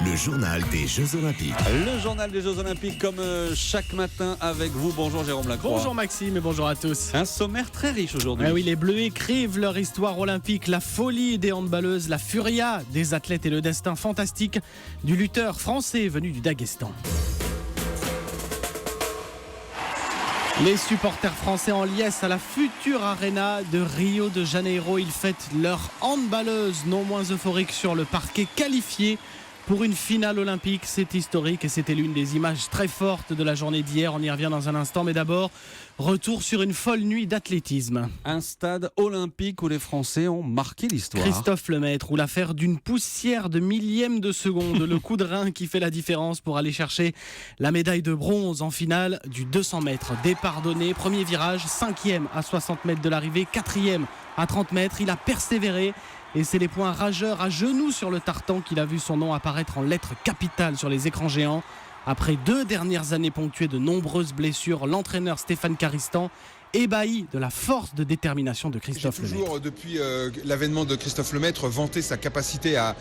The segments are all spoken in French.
le journal des Jeux Olympiques. Le journal des Jeux Olympiques comme chaque matin avec vous. Bonjour Jérôme Lacroix. Bonjour Maxime et bonjour à tous. Un sommaire très riche aujourd'hui. Ah oui, les Bleus écrivent leur histoire olympique, la folie des handballeuses, la furia des athlètes et le destin fantastique du lutteur français venu du Daghestan. Les supporters français en liesse à la future arena de Rio de Janeiro. Ils fêtent leur handballeuse non moins euphorique sur le parquet, qualifiée pour une finale olympique. C'est historique et c'était l'une des images très fortes de la journée d'hier. On y revient dans un instant, mais d'abord, retour sur une folle nuit d'athlétisme. Un stade olympique où les Français ont marqué l'histoire. Christophe Lemaître, où l'affaire d'une poussière de millième de seconde, le coup de rein qui fait la différence pour aller chercher la médaille de bronze en finale du 200 mètres. Départ donné, premier virage, 5e à 60 mètres de l'arrivée, 4e à 30 mètres. Il a persévéré. Et c'est les points rageurs à genoux sur le tartan qu'il a vu son nom apparaître en lettres capitales sur les écrans géants. Après 2 dernières années ponctuées de nombreuses blessures, l'entraîneur Stéphane Caristan ébahi de la force de détermination de Christophe Lemaître. J'ai toujours, depuis l'avènement de Christophe Lemaître, vanté sa capacité à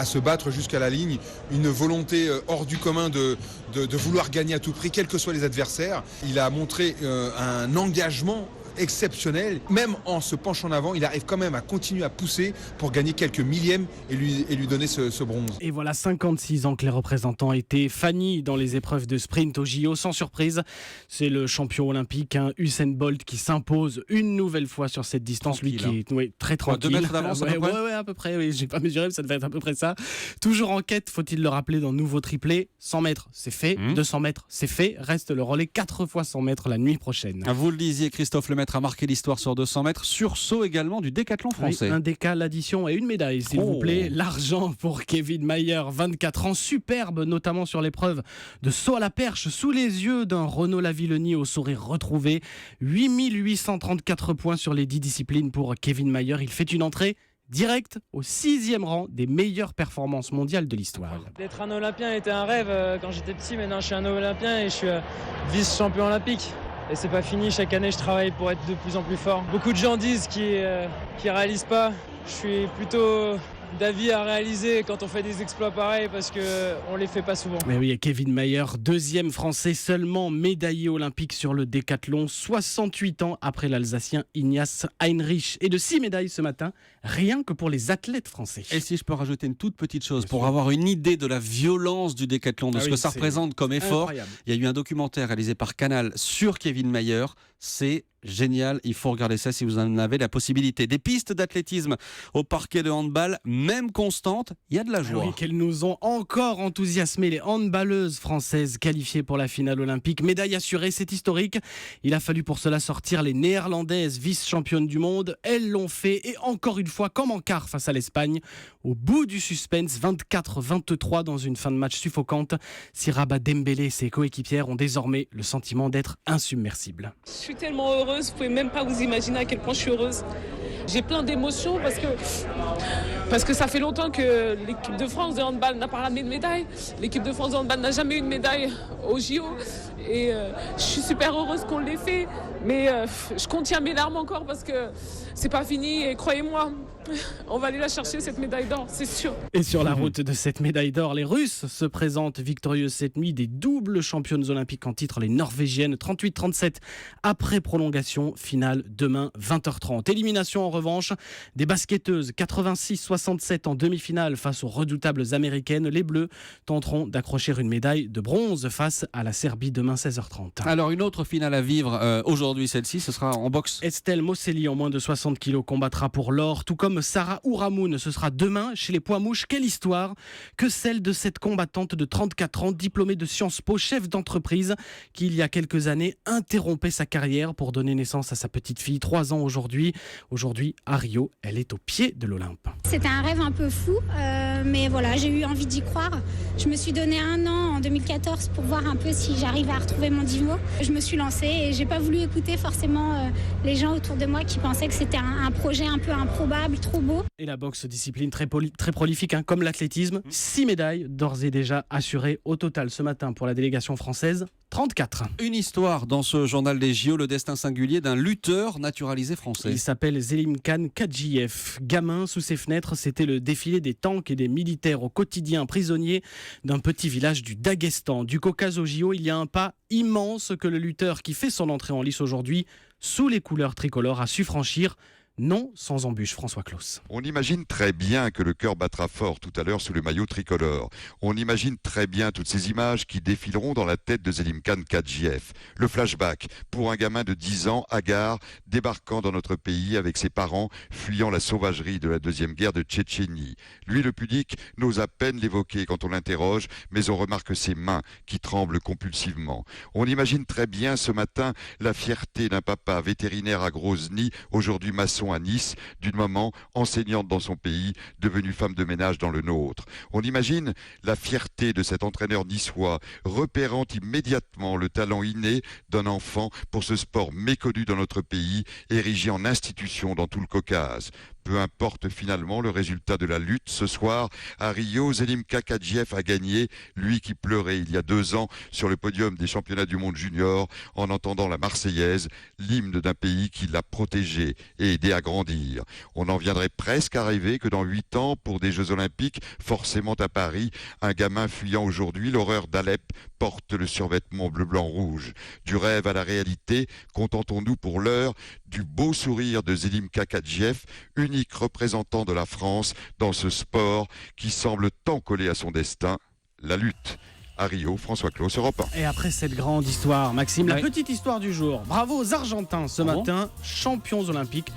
se battre jusqu'à la ligne, une volonté hors du commun de vouloir gagner à tout prix, quels que soient les adversaires. Il a montré un engagement exceptionnel, même en se penchant en avant, il arrive quand même à continuer à pousser pour gagner quelques millièmes et lui donner ce bronze. Et voilà 56 ans que les représentants étaient fannis dans les épreuves de sprint au JO. Sans surprise, c'est le champion olympique Usain Bolt qui s'impose une nouvelle fois sur cette distance. Tranquille, lui qui est très tranquille. 2 mètres d'avance à peu près. Ouais, à peu près. Oui, j'ai pas mesuré, mais ça devait être à peu près ça. Toujours en quête, faut-il le rappeler, d'un nouveau triplé. 100 mètres, c'est fait. 200 mètres, c'est fait. Reste le relais 4 fois 100 mètres la nuit prochaine. Vous le disiez, Christophe Lemaître a marqué l'histoire sur 200 mètres. Sursaut également du décathlon français. Oui, un décal, l'addition et une médaille, s'il vous plaît. L'argent pour Kevin Mayer, 24 ans, superbe, notamment sur l'épreuve de saut à la perche, sous les yeux d'un Renaud Lavillenie au sourire retrouvé. 8834 points sur les 10 disciplines pour Kevin Mayer. Il fait une entrée direct au 6e rang des meilleures performances mondiales de l'histoire. D'être un Olympien était un rêve quand j'étais petit. Maintenant, je suis un Olympien et je suis vice-champion olympique. Et c'est pas fini, chaque année je travaille pour être de plus en plus fort. Beaucoup de gens disent qu'ils réalisent pas. Je suis plutôt d'avis à réaliser quand on fait des exploits pareils parce qu'on les fait pas souvent. Mais oui, Kevin Mayer, 2e français seulement médaillé olympique sur le décathlon, 68 ans après l'Alsacien Ignace Heinrich. Et de 6 médailles ce matin, rien que pour les athlètes français. Et si je peux rajouter une toute petite chose pour avoir une idée de la violence du décathlon, de ce que ça représente comme effort, incroyable. Il y a eu un documentaire réalisé par Canal sur Kevin Mayer. C'est génial, il faut regarder ça si vous en avez la possibilité. Des pistes d'athlétisme au parquet de handball, même constante, il y a de la joie. Oui, qu'elles nous ont encore enthousiasmé, les handballeuses françaises qualifiées pour la finale olympique. Médaille assurée, c'est historique. Il a fallu pour cela sortir les néerlandaises vice-championnes du monde. Elles l'ont fait et encore une fois, comme en quart face à l'Espagne, au bout du suspense, 24-23 dans une fin de match suffocante. Siraba Dembélé et ses coéquipières ont désormais le sentiment d'être insubmersibles. Je suis tellement heureuse, vous pouvez même pas vous imaginer à quel point je suis heureuse. J'ai plein d'émotions parce que ça fait longtemps que l'équipe de France de handball n'a pas ramené de médaille. L'équipe de France de handball n'a jamais eu de médaille au JO. Et je suis super heureuse qu'on l'ait fait. Mais je contiens mes larmes encore parce que c'est pas fini. Et croyez-moi, on va aller la chercher cette médaille d'or, c'est sûr. Et sur la route de cette médaille d'or, les Russes se présentent victorieuses cette nuit, des doubles championnes olympiques en titre, les Norvégiennes, 38-37 après prolongation, finale demain 20h30. Élimination en revanche des basketteuses, 86-67 en demi-finale face aux redoutables américaines. Les Bleus tenteront d'accrocher une médaille de bronze face à la Serbie demain 16h30. Alors une autre finale à vivre aujourd'hui, celle-ci, ce sera en boxe. Estelle Mosselli en moins de 60 kilos combattra pour l'or, tout comme Sarah Ouramoun. Ce sera demain chez les poids mouches. Quelle histoire que celle de cette combattante de 34 ans, diplômée de Sciences Po, chef d'entreprise, qui il y a quelques années interrompait sa carrière pour donner naissance à sa petite fille, 3 ans aujourd'hui. Aujourd'hui, à Rio, elle est au pied de l'Olympe. C'était un rêve un peu fou, mais voilà, j'ai eu envie d'y croire. Je me suis donné 1 an en 2014 pour voir un peu si j'arrivais à retrouver mon niveau. Je me suis lancée et j'ai pas voulu écouter forcément les gens autour de moi qui pensaient que c'était un projet un peu improbable. trop beau. Et la boxe, discipline très prolifique, comme l'athlétisme. 6 médailles d'ores et déjà assurées au total ce matin pour la délégation française. 34. Une histoire dans ce journal des JO, le destin singulier d'un lutteur naturalisé français. Il s'appelle Zelimkhan Kadjiev. Gamin, sous ses fenêtres, c'était le défilé des tanks et des militaires au quotidien, prisonniers d'un petit village du Daghestan. Du Caucase aux JO, il y a un pas immense que le lutteur qui fait son entrée en lice aujourd'hui, sous les couleurs tricolores, a su franchir. Non sans embûche, François Claus. On imagine très bien que le cœur battra fort tout à l'heure sous le maillot tricolore. On imagine très bien toutes ces images qui défileront dans la tête de Zelimkhan Kadjiev. Le flashback pour un gamin de 10 ans, hagard, débarquant dans notre pays avec ses parents, fuyant la sauvagerie de la deuxième guerre de Tchétchénie. Lui, le pudique, n'ose à peine l'évoquer quand on l'interroge, mais on remarque ses mains qui tremblent compulsivement. On imagine très bien ce matin la fierté d'un papa vétérinaire à Grozny, aujourd'hui maçon à Nice, d'une maman enseignante dans son pays, devenue femme de ménage dans le nôtre. On imagine la fierté de cet entraîneur niçois, repérant immédiatement le talent inné d'un enfant pour ce sport méconnu dans notre pays, érigé en institution dans tout le Caucase. Peu importe finalement le résultat de la lutte, ce soir, à Rio, Zelimkhan Kadjiev a gagné, lui qui pleurait il y a 2 ans sur le podium des championnats du monde junior en entendant la Marseillaise, l'hymne d'un pays qui l'a protégé et aidé à grandir. On en viendrait presque à rêver que dans 8 ans, pour des Jeux Olympiques, forcément à Paris, un gamin fuyant aujourd'hui l'horreur d'Alep porte le survêtement bleu-blanc-rouge. Du rêve à la réalité, contentons-nous pour l'heure du beau sourire de Zelimkhan Kadjiev, unique représentant de la France dans ce sport qui semble tant collé à son destin, la lutte. À Rio, François Claus, Europe 1. Et après cette grande histoire, Maxime, la petite histoire du jour. Bravo aux Argentins ce matin, champions olympiques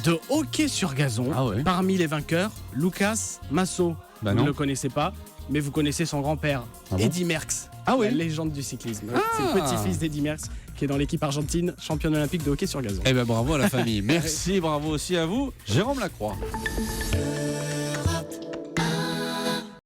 de hockey sur gazon. Parmi les vainqueurs, Lucas Masso. Vous ne le connaissez pas, mais vous connaissez son grand-père, Eddy Merckx, la légende du cyclisme. C'est le petit-fils d'Eddy Merckx qui est dans l'équipe argentine, championne olympique de hockey sur gazon. Eh bien bravo à la famille. Merci, bravo aussi à vous, Jérôme Lacroix.